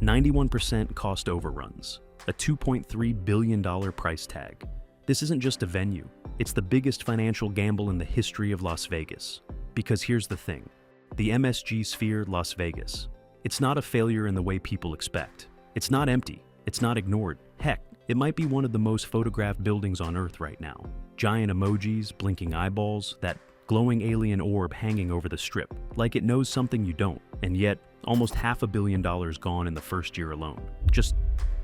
91% cost overruns, a $2.3 billion price tag. This isn't just a venue, it's the biggest financial gamble in the history of Las Vegas. Because here's the thing, the MSG Sphere Las Vegas. It's not a failure in the way people expect. It's not empty, it's not ignored. Heck, it might be one of the most photographed buildings on Earth right now. Giant emojis, blinking eyeballs, that glowing alien orb hanging over the strip, like it knows something you don't, and yet almost $500 million gone in the first year alone. Just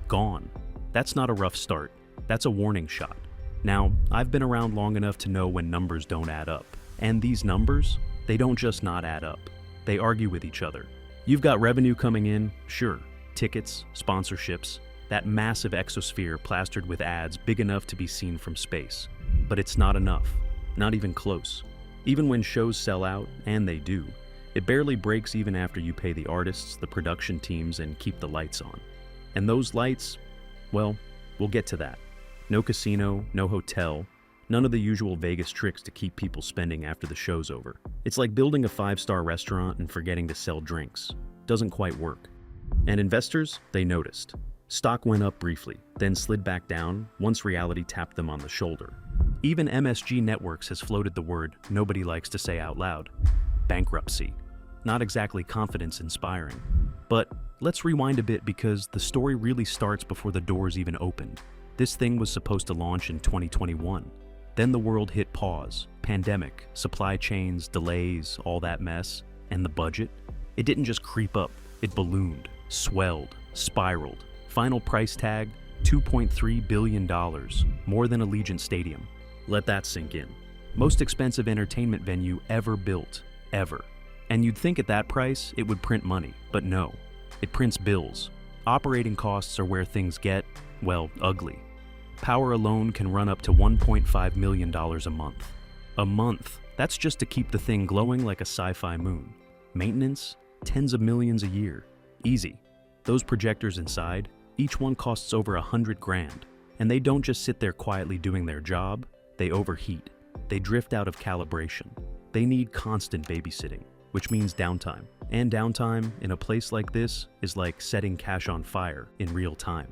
gone. That's not a rough start, that's a warning shot. Now, I've been around long enough to know when numbers don't add up. And these numbers, they don't just not add up. They argue with each other. You've got revenue coming in, sure, tickets, sponsorships, that massive exosphere plastered with ads big enough to be seen from space. But it's not enough, not even close. Even when shows sell out, and they do, it barely breaks even after you pay the artists, the production teams, and keep the lights on. And those lights, well, we'll get to that. No casino, no hotel, none of the usual Vegas tricks to keep people spending after the show's over. It's like building a 5-star restaurant and forgetting to sell drinks. Doesn't quite work. And investors, they noticed. Stock went up briefly, then slid back down once reality tapped them on the shoulder. Even MSG Networks has floated the word nobody likes to say out loud. Bankruptcy. Not exactly confidence-inspiring. But let's rewind a bit because the story really starts before the doors even opened. This thing was supposed to launch in 2021. Then the world hit pause. Pandemic, supply chains, delays, all that mess. And the budget? It didn't just creep up. It ballooned, swelled, spiraled. Final price tag, $2.3 billion, more than Allegiant Stadium. Let that sink in. Most expensive entertainment venue ever built, ever. And you'd think at that price it would print money, but no. It prints bills. Operating costs are where things get, well, ugly. Power alone can run up to $1.5 million a month. A month, that's just to keep the thing glowing like a sci-fi moon. Maintenance, tens of millions a year. Easy. Those projectors inside, each one costs over $100,000. And they don't just sit there quietly doing their job, they overheat. They drift out of calibration. They need constant babysitting, which means downtime. And downtime in a place like this is like setting cash on fire in real time.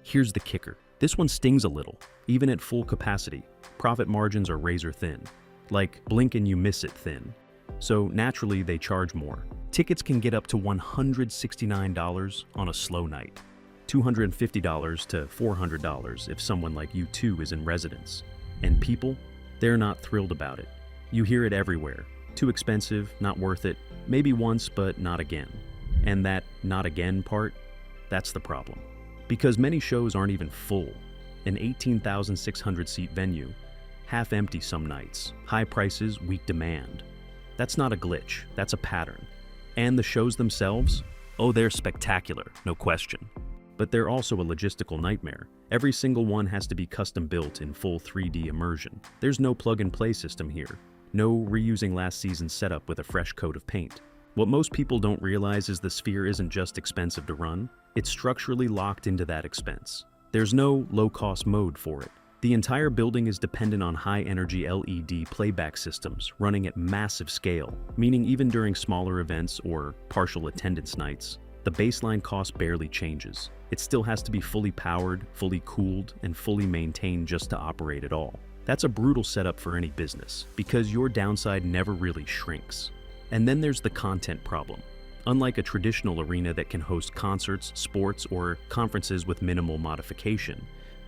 Here's the kicker. This one stings a little. Even at full capacity, profit margins are razor thin. Like blink and you miss it thin. So naturally they charge more. Tickets can get up to $169 on a slow night. $250 to $400 if someone like U2 is in residence. And people, they're not thrilled about it. You hear it everywhere. Too expensive, not worth it, maybe once, but not again. And that not again part, that's the problem. Because many shows aren't even full. An 18,600 seat venue, half empty some nights, high prices, weak demand. That's not a glitch, that's a pattern. And the shows themselves? Oh, they're spectacular, no question. But they're also a logistical nightmare. Every single one has to be custom built in full 3D immersion. There's no plug-and-play system here. No reusing last season's setup with a fresh coat of paint. What most people don't realize is the Sphere isn't just expensive to run, it's structurally locked into that expense. There's no low-cost mode for it. The entire building is dependent on high-energy LED playback systems running at massive scale, meaning even during smaller events or partial attendance nights, the baseline cost barely changes. It still has to be fully powered, fully cooled, and fully maintained just to operate at all. That's a brutal setup for any business, because your downside never really shrinks. And then there's the content problem. Unlike a traditional arena that can host concerts, sports, or conferences with minimal modification,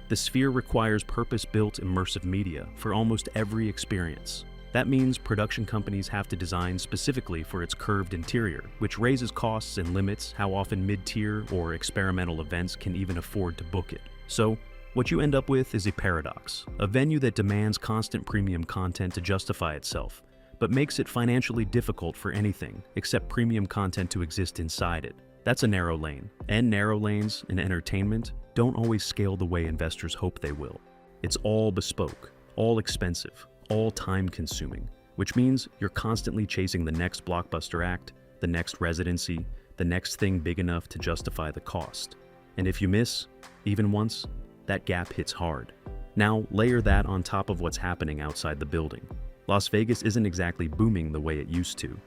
the Sphere requires purpose-built immersive media for almost every experience. That means production companies have to design specifically for its curved interior, which raises costs and limits how often mid-tier or experimental events can even afford to book it. So, what you end up with is a paradox, a venue that demands constant premium content to justify itself, but makes it financially difficult for anything except premium content to exist inside it. That's a narrow lane, and narrow lanes in entertainment don't always scale the way investors hope they will. It's all bespoke, all expensive, all time-consuming, which means you're constantly chasing the next blockbuster act, the next residency, the next thing big enough to justify the cost. And if you miss, even once, that gap hits hard. Now layer that on top of what's happening outside the building. Las Vegas isn't exactly booming the way it used to.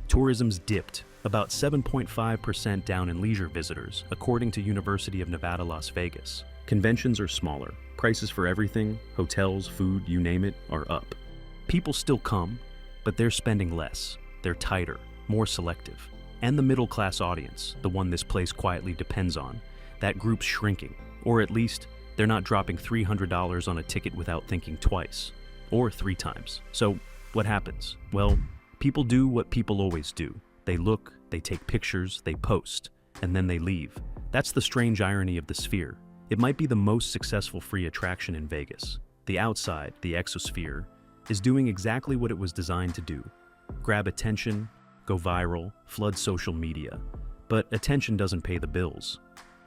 Tourism's dipped, about 7.5% down in leisure visitors, according to University of Nevada, Las Vegas. Conventions are smaller. Prices for everything, hotels, food, you name it, are up. People still come, but they're spending less. They're tighter, more selective. And the middle-class audience, the one this place quietly depends on, that group's shrinking. Or at least, they're not dropping $300 on a ticket without thinking twice. Or 3 times. So, what happens? Well, people do what people always do. They look, they take pictures, they post, and then they leave. That's the strange irony of the Sphere. It might be the most successful free attraction in Vegas. The outside, the exosphere, is doing exactly what it was designed to do. Grab attention, go viral, flood social media. But attention doesn't pay the bills.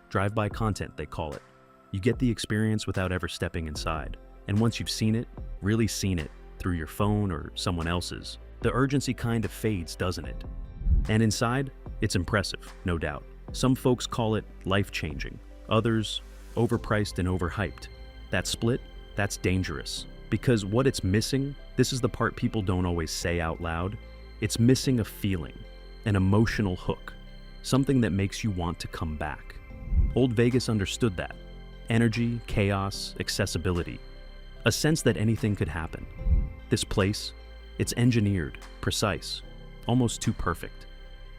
Drive-by content, they call it. You get the experience without ever stepping inside. And once you've seen it, really seen it, through your phone or someone else's, the urgency kind of fades, doesn't it? And inside, it's impressive, no doubt. Some folks call it life-changing. Others, overpriced and overhyped. That split, that's dangerous. Because what it's missing, this is the part people don't always say out loud, it's missing a feeling, an emotional hook, something that makes you want to come back. Old Vegas understood that. Energy, chaos, accessibility. A sense that anything could happen. This place, it's engineered, precise, almost too perfect.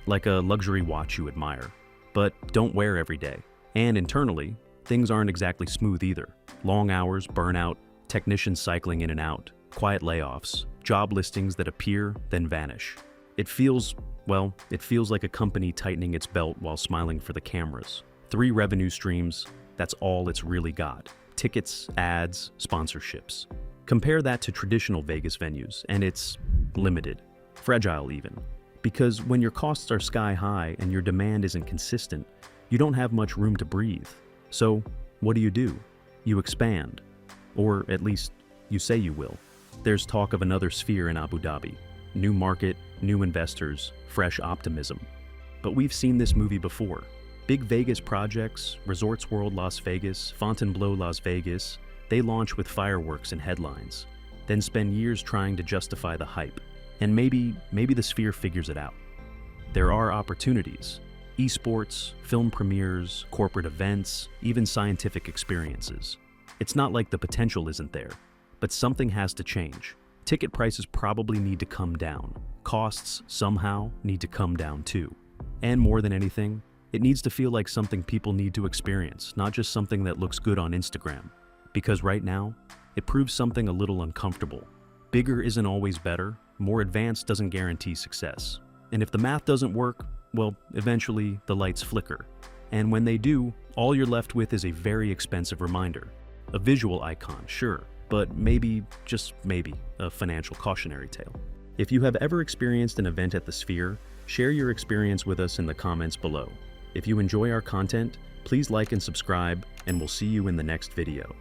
Like a luxury watch you admire, but don't wear every day. And internally, things aren't exactly smooth either. Long hours, burnout, technicians cycling in and out, quiet layoffs, job listings that appear, then vanish. It feels like a company tightening its belt while smiling for the cameras. 3 revenue streams, that's all it's really got. Tickets, ads, sponsorships. Compare that to traditional Vegas venues, and it's limited, fragile even. Because when your costs are sky high and your demand isn't consistent, you don't have much room to breathe. So, what do? You expand. Or at least, you say you will. There's talk of another Sphere in Abu Dhabi. New market, new investors, fresh optimism. But we've seen this movie before. Big Vegas projects, Resorts World Las Vegas, Fontainebleau Las Vegas, they launch with fireworks and headlines, then spend years trying to justify the hype. And maybe the Sphere figures it out. There are opportunities. Esports, film premieres, corporate events, even scientific experiences. It's not like the potential isn't there, but something has to change. Ticket prices probably need to come down. Costs, somehow, need to come down too. And more than anything, it needs to feel like something people need to experience, not just something that looks good on Instagram. Because right now, it proves something a little uncomfortable. Bigger isn't always better, more advanced doesn't guarantee success. And if the math doesn't work, well, eventually the lights flicker. And when they do, all you're left with is a very expensive reminder. A visual icon, sure, but maybe, just maybe, a financial cautionary tale. If you have ever experienced an event at the Sphere, share your experience with us in the comments below. If you enjoy our content, please like and subscribe, and we'll see you in the next video.